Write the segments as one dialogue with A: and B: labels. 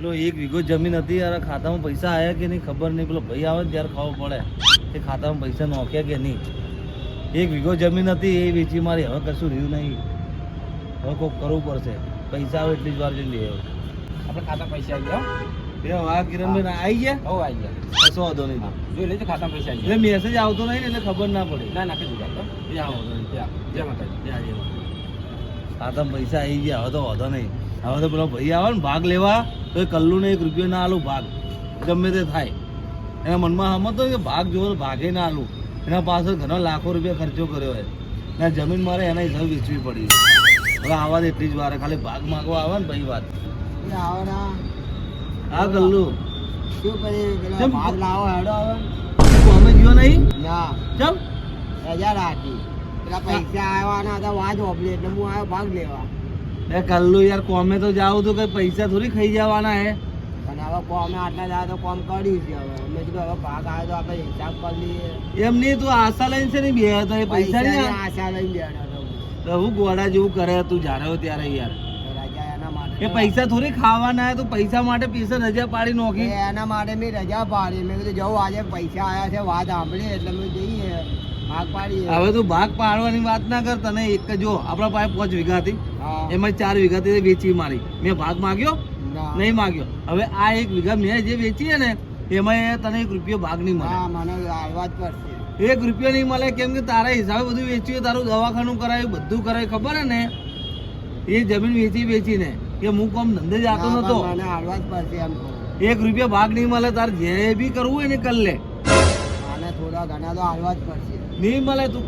A: પેલો 1 વીઘો જમીન હતી યાર, ખાતામાં પૈસા આયા કે નહીં ખબર નહીં. પેલો ભાઈ આવે ને ત્યારે ખબર પડે કે ખાતામાં પૈસા નોખ્યા કે નહીં. 1 વીઘો જમીન હતી એ વેચી મારી, હવે કશું રહ્યું નહીં. હવે કોઈક કરવું પડશે. પૈસા આવે એટલી જ વાર જઈને લે
B: આપણે ખાતા પૈસા આવી ગયા
A: બે વાહ કિરણભાઈ આવી ગયા.
B: હો આવી ગયા
A: કશો વાંધો નહીં.
B: જોઈ લેજો ખાતા પૈસા આવી
A: એટલે મેસેજ આવતો નહીં ને એટલે ખબર ના પડે.
B: ગયા ના નાખી દીધા
A: ત્યાં વાંધો નહીં.
B: જય માતાજી.
A: ખાતામાં પૈસા આવી ગયા, હવે તો વાંધો નહીં. હવે તો પેલો ભાઈ આવે ને ભાગ લેવા તો એ કલ્લુને 1 રૂપિયો ના આલું ભાગ, ગમે તે થાય. એના મનમાં સમજતો કે ભાગ જોવો તો ભાગે ના આલું. એના પાછળ ઘણો લાખો રૂપિયા ખર્ચો કર્યો હોય ને જમીન મારે એના હિસાબે વેચવી પડી. હવે આવા એટલી જ વાર, ખાલી ભાગ માગવા આવે ને ભાઈ વાત. હા કલ્લુ
B: શું કરી
A: કેમ?
B: ભાગ લાવો હેડો હવે
A: અમે ગયો નહીં
B: ના
A: ચમ
B: રજા રાખી પેલા પૈસા આવવાના હતા વાંચ ઓપલી એટલે હું આવ્યો ભાગ લેવા
A: એ કલ્લુ યાર કોમે તો જાવ તો કઈ પૈસા થોડી ખાઈ જવાના હે.
B: અને હવે કોમે આટલા જાય તો કોમ કર્યું છે હવે મેં કીધું હવે ભાગ આવ્યો તો આપણે હિસાબ કરી લઈએ.
A: એમ નહીં, તું આશા લઈને છે ને બે તો એ પૈસા નહીં આવે.
B: આશા લઈને બેઠો
A: તો હું ગોળા જેવું કરે તું જ્યારે હોય ત્યારે યાર.
B: રજા એના માટે
A: એ પૈસા થોડી ખાવાના હે, તો પૈસા માટે પૈસા રજા પાડી નોખી.
B: એના માટે મેં રજા પાડી મેં કીધું જવું આજે પૈસા આવ્યા છે વાત સાંભળી એટલે મેં જઈએ ભાગ પાડીએ.
A: હવે તું ભાગ પાડવાની વાત ના કર. તને એક જો આપણા પાસે 5 વીઘા હતી,
B: હા
A: એમાં 4 વીઘા હતી વેચી મારી. મેં ભાગ માગ્યો
B: ના.
A: નહીં માગ્યો. હવે આ 1 વીઘા મેં જે વેચી છે ને એમાં તને 1 રૂપિયો ભાગ નહીં મળે.
B: હા મને આવવા જ પડશે.
A: 1 રૂપિયો નહીં મળે કેમ કે તારા હિસાબે બધું વેચ્યું, તારું દવાખાનું કરાયું, બધું કરાયું, ખબર હે ને. એ જમીન વેચીને કે હું કોમ ધંધે જતો નતો.
B: મને આવવા જ પડશે એમ કહું.
A: 1 રૂપિયો ભાગ નહીં મળે. તારે જે બી કરવું હોય ને કર લે.
B: આને થોડા ઘણા તો આવવા જ પડશે.
A: નહીં મળે તું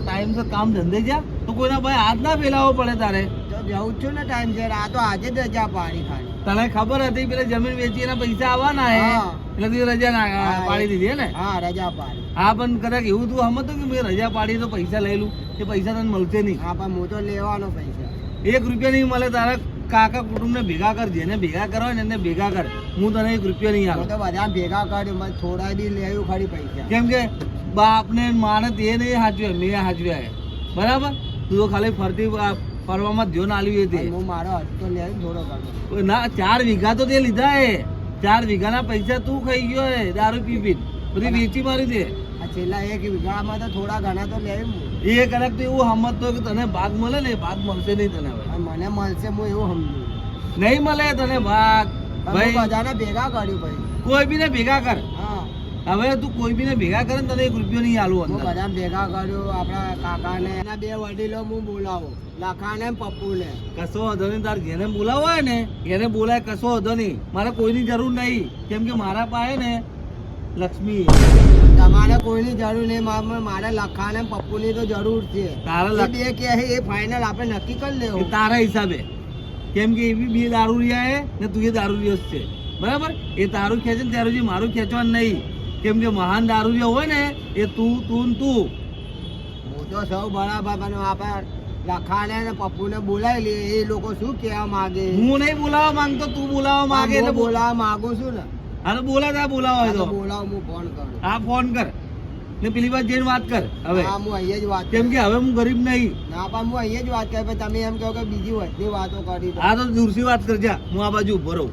A: ટાઈમસર કામ ધંધે જા તો કોઈના ભાઈ હાથ ના ફેલાવવો પડે તારે.
B: તો જવું છું ને ટાઈમ છે આ તો આજે જ રજા પાડી ખાલી.
A: તને ખબર હતી પેલા જમીન વેચી એના પૈસા આવવાના હે
B: હા.
A: એટલે તું રજા ના પાડી દીધી હે ને.
B: હા રજા પાડી.
A: હા પણ કદાચ એવું તું સમજતો કે મેં રજા પાડી તો પૈસા લઈ લઉં, એ પૈસા તને મળશે નહીં.
B: હા પણ હું તો લેવાનો પૈસા.
A: 1 રૂપિયા નહીં મળે. તારા કાકા કુટુંબને ભેગા કર, જેને ભેગા કરવા હોય ને એને ભેગા કર. હું તને 1 રૂપિયો નહીં
B: હું
A: આલું.
B: તો બધા ભેગા કર્યું મને થોડા બી લેવું ખરી પૈસા.
A: કેમ કે બાપને માને તે નહીં હાચવે, મેં હાચવ્યા હે. બરાબર. તું તો ખાલી ફરવામાં ધ્યાન આલ્યું હતી.
B: હું મારો હજ તો લે થોડો ઘણો.
A: ના 4 વીઘા તો તે લીધા હે. 4 વીઘાના પૈસા તું ખાઈ ગયો હે દારૂ પી બધી વેચી મારી દે.
B: આ છેલ્લા 1 વીઘામાં તો થોડા ઘણા તો લેવું.
A: એ કદાચ તો એવું સમજતો કે તને ભાગ મળે ને, ભાગ મળશે નહીં તને. હવે
B: મને મળશે હું એવું સમજુ.
A: નહીં મળે તને ભાગ.
B: ભાઈ
A: ભાઈ
B: બધાને ભેગા કર્યું ભાઈ.
A: કોઈ બી ને ભેગા કર.
B: હા
A: હવે તું કોઈ બી ને ભેગા કરે ને તને 1 રૂપિયો નહીં આલું
B: હું
A: અંદર.
B: બધાને ભેગા કર્યું આપણા કાકાને એના 2 વડીલો હું બોલાવું લખાને ને પપ્પુને.
A: કશો વાંધો નહીં. તાર જેને બોલાવો હોય ને એને બોલાય, કશો વાંધો નહીં. મારે કોઈની જરૂર નહીં કેમ કે મારા પાસે ને લક્ષ્મી.
B: તમારે કોઈની જરૂર નહીં મારે લખાને ને પપ્પુની તો જરૂર છે.
A: તારા
B: એ બે કે એ ફાઇનલ આપણે નક્કી કરી
A: એ
B: લેવું.
A: તારા હિસાબે. કેમ કે એ બી 2 દારૂરિયા હે ને તું એ દારૂરિયો જ છે. બરાબર. એ તારું ખેંચે ને ત્યારે મારું ખેંચવાનું નહીં. કેમ કે મહાન દારૂરિયો હોય ને એ તું ને તું.
B: હું તો સૌ બરાબર પણ આપણે લખાને ને પપ્પુને બોલાવી લઈએ. એ લોકો શું કહેવા માંગે
A: હું નહીં બોલાવવા માંગતો, તું બોલાવવા માંગે એટલે બોલા.
B: બોલાવવા માંગુ છું ને.
A: હા તો બોલા તા બોલાવો હોય તો.
B: બોલાવ હું ફોન કરું.
A: હા ફોન કર ને પેલી વાત જઈને વાત કર. હવે
B: હા હું અહીંયા જ વાત
A: કેમ કે હવે હું ગરીબ નહીં.
B: ના પણ હું અહીંયા જ વાત કરું પણ તમે એમ કહો કે બીજી વસ્તુની વાતો કરી.
A: હા તો દૂરથી વાત કરજા, હું આ બાજુ ઉભો રહું.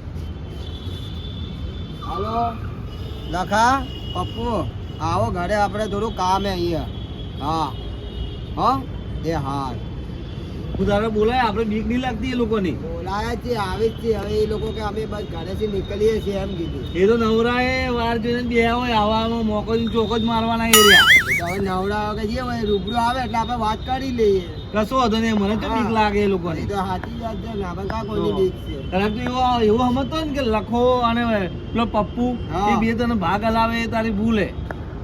B: હાલો લખા પપ્પુ આવો ઘરે આપણે થોડું કામ હે અહીંયા. હા હા એ હા
A: હું તારે બોલાય, આપણે બીક નહીં લાગતી એ લોકોની.
B: બોલાયા છે આવે જ છે. હવે એ લોકો કે અમે બસ ઘરેથી નીકળીએ છીએ એમ કીધું.
A: એ તો નવરા એ વાર જોઈને બે હોય આવામાં મોકો ચોક જ મારવાના એરિયા.
B: તો હવે નવડા કે જે હોય રૂબરૂ આવે એટલે આપણે વાત કરી લઈએ.
A: કશો વાંધો નહીં. મને તો બીક લાગે એ લોકોની.
B: એ તો સાચી વાત છે ને આપણે કાં કોઈની બીક છે.
A: કદાચ તો એવું સમજતો ને કે લખો અને પેલો પપ્પુ
B: હા.
A: એ બે તને ભાગ હલાવે એ તારી ભૂલ હે.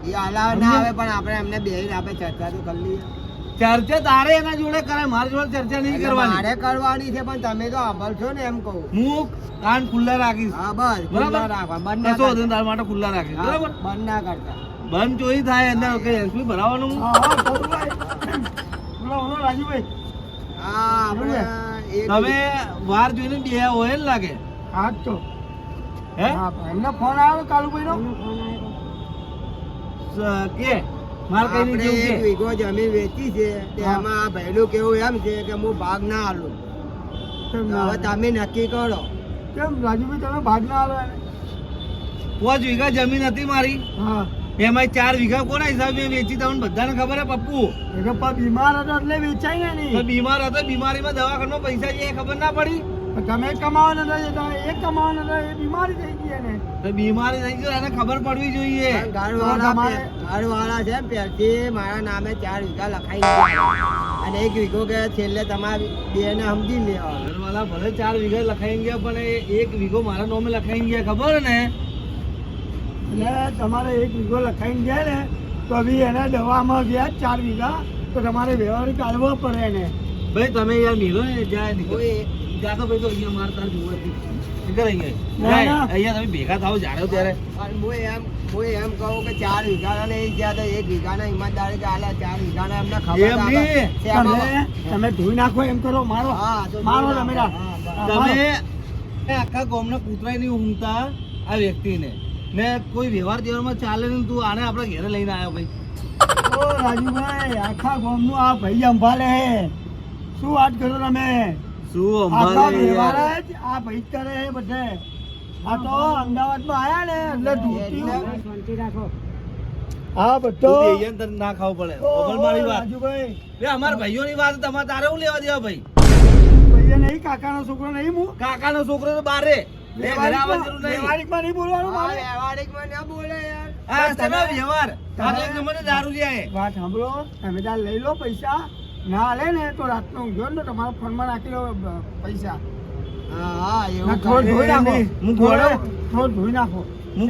B: એ અલાવ ના આવે પણ આપણે એમને બેહીને આપણે ચર્ચા તો કરી લઈએ.
A: ચર્ચા તારે એના જોડે કરાય, મારી જોડે ચર્ચા નહીં
B: એટલે
A: કરવાની.
B: મારે કરવાની છે પણ તમે તો સાંભળશો ને એમ કહું.
A: હું કાન ખુલ્લા રાખીશ.
B: હા બસ
A: બરાબર.
B: ખુલ્લા રાખવા બંધ ના
A: કશો વાંધો નહીં,
B: કરતા.
A: તારા માટે ખુલ્લા રાખીશ.
B: હા,
A: બરાબર.
B: બંધ ના કરતા.
A: બંધ ચોરી થાય અંદર કઈ એસપી ભરાવાનું. રાજુભાઈ
B: હા આપણે એક
A: તમે વાર જોઈને બે હોય ને લાગે.
B: હા તો
A: હે
B: એમનો ફોન આવ્યો કાલુભાઈ નો.
A: કે માર કઈ નહીં
B: આપણે
A: જેવું
B: 1
A: કે
B: વીઘો જમીન વેચી છે તેમાં આ ભાઈનું કેવું એમ છે કે હું ભાગ ના આલું. હવે તમે નક્કી કરો. કેમ રાજુભાઈ તમે ભાગ ના આલો એને?
A: 5 વીઘા જમીન હતી મારી,
B: હા
A: એમાં 4 વીઘા કોના હિસાબે વેચી તમને બધાને ખબર હે પપ્પુ?
B: એ તો પણ બીમાર હતો એટલે વેચાય ને
A: તો
B: નહીં.
A: બીમાર હતો, બીમારીમાં દવાખાનો પૈસા જે ખબર ના પડી?
B: તમે કમાવા નતા જતા, એ કમાવા નતા, એ બીમારી થઈ ગઈ એને.
A: તો બીમારી થઈ ગઈ એને ખબર પડવી જોઈએ.
B: ઘરવાળા છે પહેલથી મારા નામે 4 વીઘા લખાઈ અને 1 વીઘો કે છેલ્લે તમારે બેને સમજી લેવા.
A: ઘરવાળા ભલે 4 વીઘા લખાઈ ગયા પણ એ 1 વીઘો મારા નામે લખાઈ ગયા, ખબર ને?
B: એટલે તમારે 1 વીઘો લખાઈને ગયા ને તો બી એને દવામાં ગયા 4 વીઘા, તો તમારે વ્યવહાર કાઢવો પડે એને.
A: ભાઈ તમે યાર નીકળો ને, જાય નીકળો. જાતો ભાઈ તો અહીંયા માર તાર જોવાથી નીકળ અહીંયા.
B: ના, ના.
A: અહીંયા તમે ભેગા થાવ જાણો ત્યારે.
B: હું એમ કહું કે 4 વીઘા ને જ્યાં તો 1 વીઘાના ઈમાનદારી કે આલા 4 વીઘાના એમને
A: એમ
B: ખબર
A: નહીં.
B: તમે ધોઈ નાખો એમ કરો, મારો મારો તમે
A: તમે આખા ગામના કૂતરાય નહીં ઊંઘતા આ વ્યક્તિને ને કોઈ વ્યવહાર દેવામાં ચાલે નહીં. તું આને આપણા ઘરે લઈને આવ્યો ભાઈ.
B: ઓ રાજુભાઈ, આખા ગામનું આ ભાઈ સંભાળે હે. શું વાત કરો તમે?
A: શું
B: આખા
A: અંબાલે
B: વ્યવહાર
A: યાર.
B: જ આ ભાઈ જ કરે હે બધે. આ તો અમદાવાદમાં આયા ને એટલે ધૂતિયું. હા બધો
A: તું બેહીને તને ના ખાવું પડે. ઓગળ મારી વાત.
B: રાજુભાઈ,
A: બે અમારા ભાઈઓની વાત તમારે તારે હું લેવા દેવા ભાઈ?
B: ભાઈએ નહીં, કાકાનો છોકરો નહીં હું.
A: કાકાનો છોકરો તો બારે. એ ઘરે આવવાની જરૂર નહીં.
B: વ્યવહારિકમાં નહીં બોલવાનું મારે. વ્યવહારિકમાં ના બોલે યાર.
A: આ શેનો વ્યવહાર? આ તો એક નંબરનો દારૂ લે છે.
B: વાત સાંભળો, તમે તાર લઈ લો પૈસા. ના હાલે ને તો રાતનો ઊંઘ્યો ને તો તમારા ફોનમાં નાખી લો પૈસા. ના, થોડું ધોઈ નાખો.
A: હું ઘોડો?
B: થોડું ધોઈ નાખો.
A: હું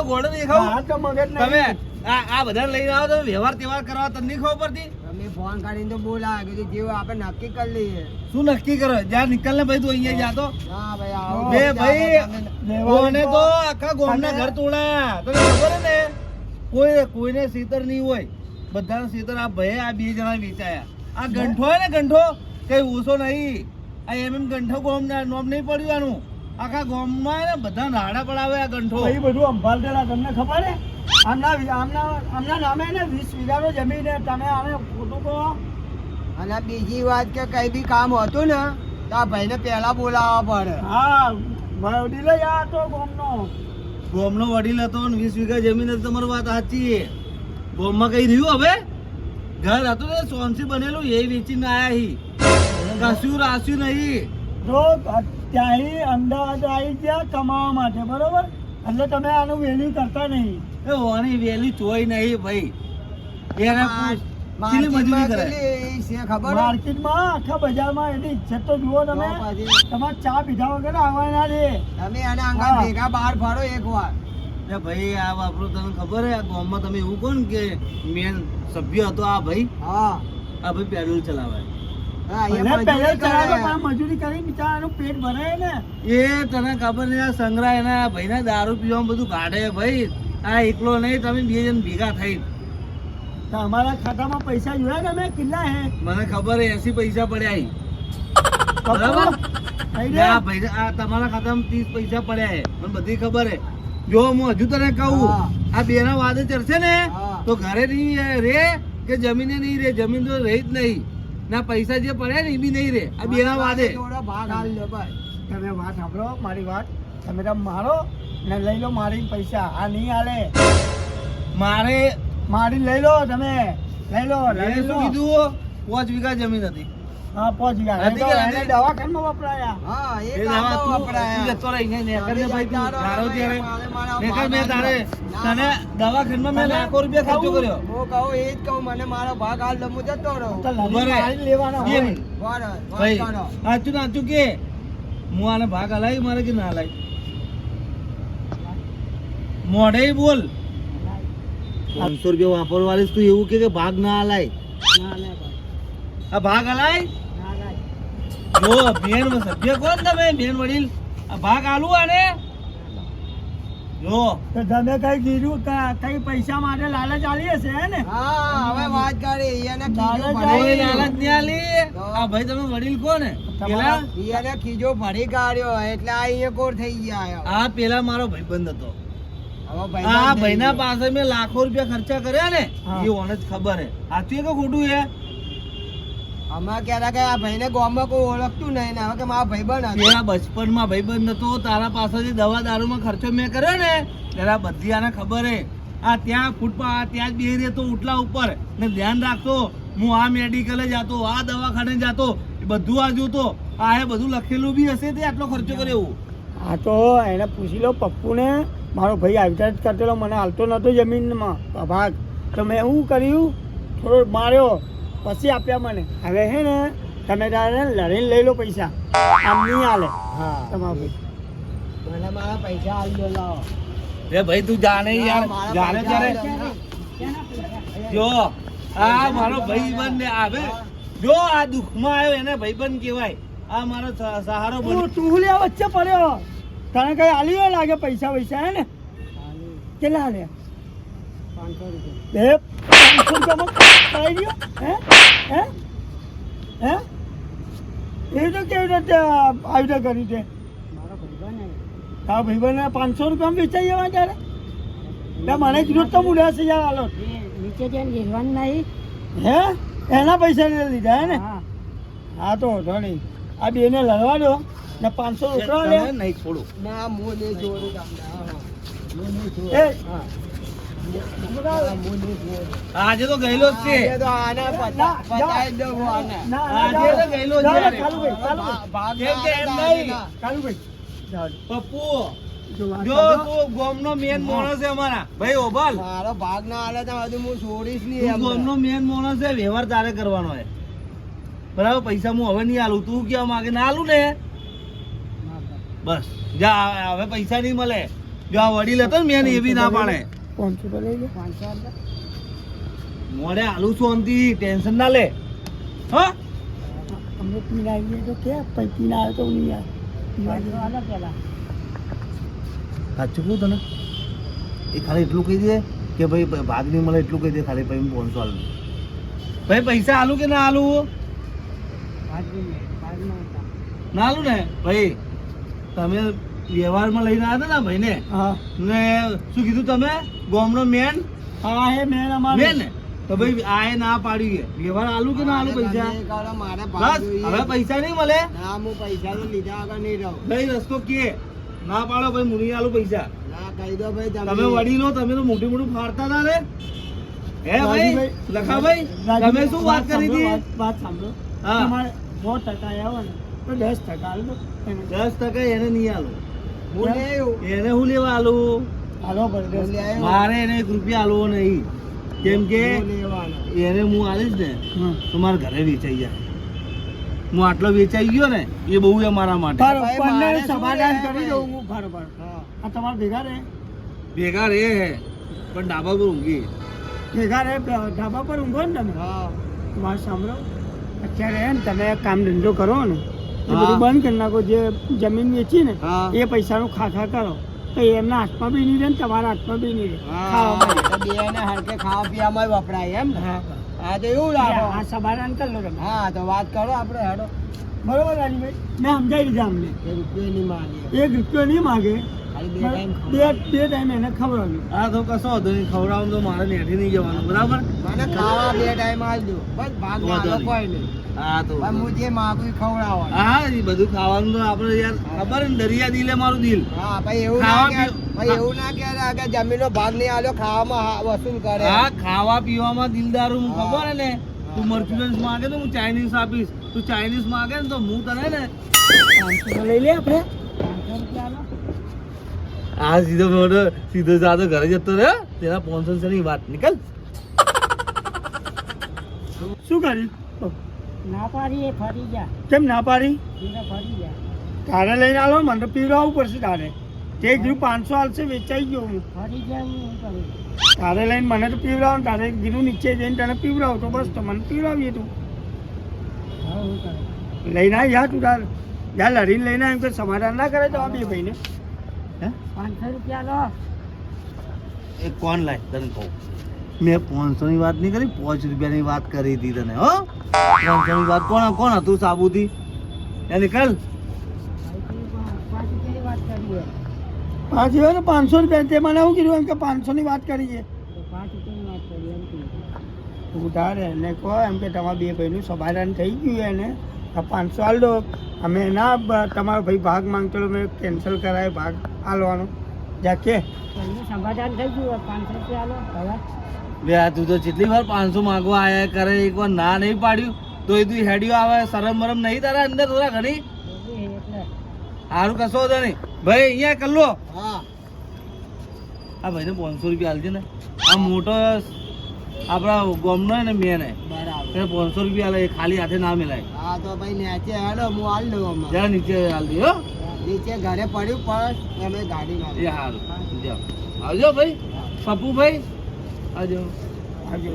A: ઘોડો દેખાઉં?
B: હા, તો મગજ નહીં.
A: તમે આ બધાને લઈને આવો તો વ્યવહાર તહેવાર કરવા તને નહીં ખબર પડતી?
B: તમે ફોન કરીને તો બોલા કે જેવું આપણે નક્કી કરી લઈએ.
A: શું નક્કી કરો? જ્યાં નીકળ ને ભાઈ તું અહીંયા જાતો.
B: હા ભાઈ, આવો.
A: બે ભાઈ
B: લેવાનું
A: કોને તો આખા ગામના ઘર તોડ્યા. તને ખબર હે ને? કોઈને સીતર નહીં હોય, બધાના સીતર આ ભાઈ આ 2 જણા વેચાયા. આ ગંઠો હે ને, ગંઠો કઈ ઓછો નહીં. આ એમ ગંઠો ગામ નોમ નહીં પડવાનું. આખા ગામમાં ને બધા રાડા પડાવે આ ગંઠો.
B: ભાઈ બધું સંભાળતેલા તમને ખબર હે? આમના નામે ને 20 વીઘાનો જમીન હે. તમે આને ખોટું કહો. અને બીજી વાત કે કઈ બી કામ હતું ને તો આ ભાઈને પહેલા બોલાવવા પડે. હા, વડીલો યાર તો ગામનો.
A: ગામનો વડીલ હતો ને 20 વીઘા જમીન હતી. તમારી વાત સાચી છે. ગામમાં કઈ રહ્યું હવે? ઘર હતું ને સોનસી બનેલું એ વેચીને આયા હી. કશું રાસ્યું નહીં.
B: જો ત્યાંથી અમદાવાદ આવી ગયા કમાવા માટે, બરોબર? એટલે તમે આનું વેલ્યુ કરતા નહીં.
A: એ ઓની વેલી ચોઈ નહીં ભાઈ. એને કેટલી મજૂરી કરે?
B: માર્કેટમાં આખા બજારમાં એની ઇજ્જત તો જુઓ તમે. તમારે ચા પીધા વગર આવવા ના દે. તમે આને આંગા ભેગા બહાર ફરો એકવાર.
A: એ ભાઈ આ આપણું તને ખબર હે આ ગામમાં તમે એવું કહો ને કે મેન સભ્ય હતો આ ભાઈ.
B: હા,
A: આ ભાઈ પેડલ ચલાવે.
B: મજૂરી કરી બિચારાનું પેટ ભરાય ને.
A: એ તને ખબર નહીં આ સંગ્રહ એના ભાઈને દારૂ પીવામાં બધું કાઢે ભાઈ. આ એકલો નહીં, તમે 2 જણ ભેગા થઈ.
B: તો અમારા ખાતામાં પૈસા જોયા તમે કેટલા હે?
A: મને ખબર હે 80 પૈસા પડ્યા હી.
B: બરાબર?
A: બરાબર? આ ભાઈ આ તમારા ખાતામાં 30 પૈસા પડ્યા હે. મને બધી ખબર હે. જો હું હજુ તને કહું
B: હા.
A: આ બેના વાદે ચડશે ને
B: હા.
A: તો ઘરે નહીં રે કે જમીને નહીં રે. જમીન તો રહી જ નહીં. ના પૈસા જે પડ્યા ને એ બી નહીં રે. આ બેના વાદે.
B: તમે વાત સાંભળો મારી વાત. તમે તો મારો ને લઈ લો મારી પૈસા. આ નહીં હાલે. મારી લઈ લો તમે. લઈ લો
A: મેં
B: લઈ
A: શું
B: લો.
A: કીધું? 5 વીઘા જમીન હતી.
B: હા, 5 વીઘા.
A: હતી કે
B: એને દવાખાનામાં વપરાયા. હા,
A: એ દવા તું જતો રહી ને નેકરને ભાઈ તું ધારો ત્યારે નેકર મેં તારે તને દવાખાનામાં મેં લાખો રૂપિયા ખર્ચો કર્યો.
B: હું કહું એ જ કહું, મને મારો ભાગ હાલ હું જતો રહું.
A: બરે.
B: લેવાના
A: બે
B: હોય.
A: મિનિટ.
B: બરાબર,
A: ભાઈ
B: વાત કરો.
A: સાચું કે હું આને ભાગ હલાવી મારે કે ના હલાવી? મોઢે બોલ. 500 રૂપિયા વાપરવાલીશ તું એવું કે ભાગ ના હલાય?
B: ના લે ભાઈ.
A: આ ભાગ હલાય?
B: ના લે.
A: જો બેન સભ્ય કોણ તમે? બેન વડીલ આ ભાગ આલું આને જો.
B: તો તમે કઈ કીધું કઈ પૈસા માટે લાલચ આલી હશે હે ને? હા, હવે વાત કરી. એને
A: કોઈ લાલચ નહીં આલી. આ ભાઈ તમે વડીલ કોને? પેલા
B: એને ખીજો ભરી કાઢ્યો એટલે આ અહીંયા કોર થઈ ગયા.
A: આ પેલા મારો ભાઈબંધ હતો.
B: હવે
A: આ ભાઈના પાસે મેં લાખો રૂપિયા ખર્ચા કર્યા ને
B: હા.
A: એ ઓને જ ખબર હે. સાચું કે ખોટું હે?
B: અમારે કહેતા કે આ ભાઈને ગામમાં કોઈ ઓળખતું નહીં ને હવે કે મારા ભાઈબંધ હતો.
A: પેલા બચપનમાં ભાઈબંધ હતો તારા પાસેથી દવા દારૂમાં ખર્ચો મેં કર્યો ને ત્યારે બધી આને ખબર હે આ ત્યાં ફૂટપાથ ત્યાં જ બેહી રહેતો ઉટલા ઉપર ને ધ્યાન રાખતો હું આ મેડિકલે જતો આ દવાખાને જતો એ બધું આ જોતો આ એ બધું લખેલું બી હશે તે આટલો ખર્ચો કર્યો એવું.
B: આ તો એને પૂછી લો પપ્પુને મારો ભાઈ આવી જ કરતેલો મને હાલતો નહોતો જમીનમાં ભાગ તો મેં શું કર્યું થોડો માર્યો પછી આપ્યા મને હવે હે ને તમે તારે લડીને લઈ લો પૈસા આમ નહીં હાલે તમારા ભાઈ મને મારા પૈસા હાલ દો લાવો
A: એ ભાઈ તું જાણે યાર જાણે ત્યારે જો આ મારો ભાઈબંધ ને આવે જો આ દુઃખમાં આવ્યો એને ભાઈબંધ કહેવાય આ મારો સહારો બન્યો.
B: તું લે વચ્ચે પડ્યો તને કઈ આલી લાગે પૈસા પૈસા હે ને કેટલા હાલે 500 રૂપિયા હે હે એ તો કેવી રીતે આવી કરી છે હા ભાઈબંધ 500 રૂપિયામાં વેચાઈ જવા ત્યારે મને કીધું તો મુડ્યા છે યાર હાલો નીચે જઈને ઘેરવાનું નહીં હે એના પૈસા લીધા હે ને હા તો વાંધો નહીં આ બેને લડવા દો ને 500 રોકડા લે
A: નહીં છોડું
B: ના હું નહીં છોડું
A: આજે તો ગયેલો જ છે આજે તો ગયેલો જ છે પપ્પુ જો તું ગોમનો મેન માણસ છે અમારા ભાઈ ઓબલ
B: મારો ભાગ ના હાલે તો હજુ હું છોડીશ
A: તું
B: નહીં
A: ગોમનો મેન માણસ છે વ્યવહાર તારે કરવાનો છે બરાબર પૈસા હું હવે નહીં આલું તું કેવા માંગે ના આલું ને બસ જા હવે પૈસા નહીં મળે જો આ વડીલ હતો ને મેન એ બી ના પાડે
B: 500 તો લઈ લે 500
A: મોડે આલુ શાંતિ ટેન્શન ના લે હા
B: અમે પીના આવીએ તો કે પીના આવે તો નહીં યાર
A: સાચું કહું તને એ ખાલી એટલું કહી દે કે ભાઈ ભાગ નહીં મળે એટલું કહી દે ખાલી ભાઈ 500 આલું ભાઈ પૈસા આલું કે ના આલું ના આલું ને ભાઈ તમે વ્યવહારમાં લઈને આવ્યા હતા ને ભાઈને
B: હા
A: ને શું કીધું તમે ગોમનો મેન
B: હા હે મેન અમારે
A: મેન ને તો ભાઈ આ એ ના પાડ્યું કે વ્યવહાર આલું કે ના આલું પૈસા બસ હવે પૈસા નહીં મળે
B: ના હું પૈસા તો લીધા વગર નહીં રહું
A: ભાઈ રસ્તો કે ના પાડો ભાઈ મુની આલું પૈસા
B: ના કહી દો ભાઈ
A: તમે વડીલો તમે તો મોટી મોટું ફાડતા હતા રે હે ભાઈ લખાભાઈ તમે શું વાત કરી હતી
B: વાત સાંભળો
A: હા
B: તમારે 100% આવે ને તો 10% આલ દો
A: 10% એને નહીં આલું
B: હું લેવું
A: એને હું લેવા આલું
B: હાલો ભર
A: મારે એને 1 રૂપિયા આલવો નહીં કેમ કે
B: લેવાનો
A: એને હું આલીશ ને તો મારા ઘરે વેચાઈ જાય હું આટલો વેચાઈ ગયો ને એ બહુ છે મારા માટે
B: સમાધાન કરી દઉં હું બરાબર આ તમારા ભેગા રહે
A: ભેગા રે હે પણ ડાબા પર ઊંઘી
B: ભેગા રહે ધાબા પર ઊંઘો ને તમે વાત સાંભળો અત્યારે હે ને તમે કામ ધંધો કરો ને એ બધું બંધ કરી નાખો જે જમીન વેચી ને એ પૈસાનું ખાખા કરો તો એમના હાથમાં બી નહીં રહે ને તમારા હાથમાં બી નહીં રહે ખાવા પીવામાં વપરાય એમ હા તો એવું લાગે આ સમાધાન કરી લો તમે હા તો વાત કરો આપણે હેડો બરોબર રાજુભાઈ મેં સમજાવી દીધા અમને 1 રૂપિયો નહીં માગે બે ટાઈમ એને ખવડાવ્યું
A: આ તો કશો હતો નહીં ખવડાવવાનું તો મારે નેઠી નહીં જવાનું બરાબર
B: મને ખાવા 2 ટાઈમ આલજો બસ ભાગ ના કોઈ નહીં
A: હા તો
B: હું જે માગું ખવડાવવાનું
A: હા એ બધું ખાવાનું તો આપણે યાર ખબર ને દરિયા દિલે મારું દિલ
B: હા ભાઈ એવું ના કે ભાઈ એવું ના કે આગળ જમીનનો ભાગ નહીં આલ્યો ખાવામાં વસૂલ કરે
A: હા ખાવા પીવામાં દિલદારું હું ખબર હે ને તું મર્ચ્યુરન્સ માંગે તો હું ચાઇનીઝ આપીશ તું ચાઇનીઝ માંગે ને તો હું તને ને
B: 500 લઈ લે આપણે 500
A: આ સીધો જાતો ઘરે જતો રે તેના 500 ની વાત નીકળ
B: શું કર્યું ના પાડી એ ફરી જા કેમ ના પાડી ફરી જા તારે લઈને આલો મને તો પીવડાવવું પડશે તારે તે કીધું 500 હાલશે વેચાઈ ગયો હું ફરી જા હું કરું તારે લઈને મને તો પીવડાવ તારે કીધું નીચે જઈને તને પીવડાવ તો બસ તો મને પીવડાવીએ તું લઈને આવી જા તું તાર જ્યાં લડીને લઈને આવી કોઈ સમાધાન ના કરે તો આ બે ભાઈને હે 500 રૂપિયા લો
A: એ કોણ લાય તને કહું મેં 500 ની વાત નહીં કરી 5 રૂપિયાની વાત કરી હતી તને હો 500 ની વાત કોણ હતું સાબુથી એ નીકળ
B: 5 રૂપિયા 500 રૂપિયા તે મને એવું કીધું એમ કે 500 ની વાત કરી છે 5 રૂપિયાની વાત કરી એમ ઉધાર એને કહો એમ કે તમારા બે ભાઈનું સમાધાન થઈ ગયું એને આ 500 હાલ દો. અમે ના તમારો ભાઈ ભાગ માંગતો હતો, મેં કેન્સલ કરાય ભાગ હાલવાનો જા કે સમાધાન થઈ ગયું 500 રૂપિયા હાલો હવે.
A: લે આ તું તો જેટલી વાર 500 માંગવા આયા કરે, એક વાર ના નહીં પાડ્યું તો એ તું હેડિયો આવે, શરમ મરમ નહીં તારા અંદર થોડા ઘણી? સારું કશો હતો નહીં ભાઈ, અહીંયા કર લો.
B: હા
A: આ ભાઈને 500 રૂપિયા હાલજે ને, આ મોટો આપણા ગોમનો ને મેન હે,
B: બરાબર.
A: એને 500 રૂપિયા હાલે, એ ખાલી હાથે ના મિલાય.
B: હા તો ભાઈ નીચે હેડો હું હાલ દઉં હમણાં.
A: જરા નીચે હાલ દે હો.
B: નીચે ઘરે પડ્યું પણ અમે ગાડી
A: એ
B: નાખી.
A: સારું જાઓ, આવજો ભાઈ પપ્પુ ભાઈ, આવજો.
B: આવજો.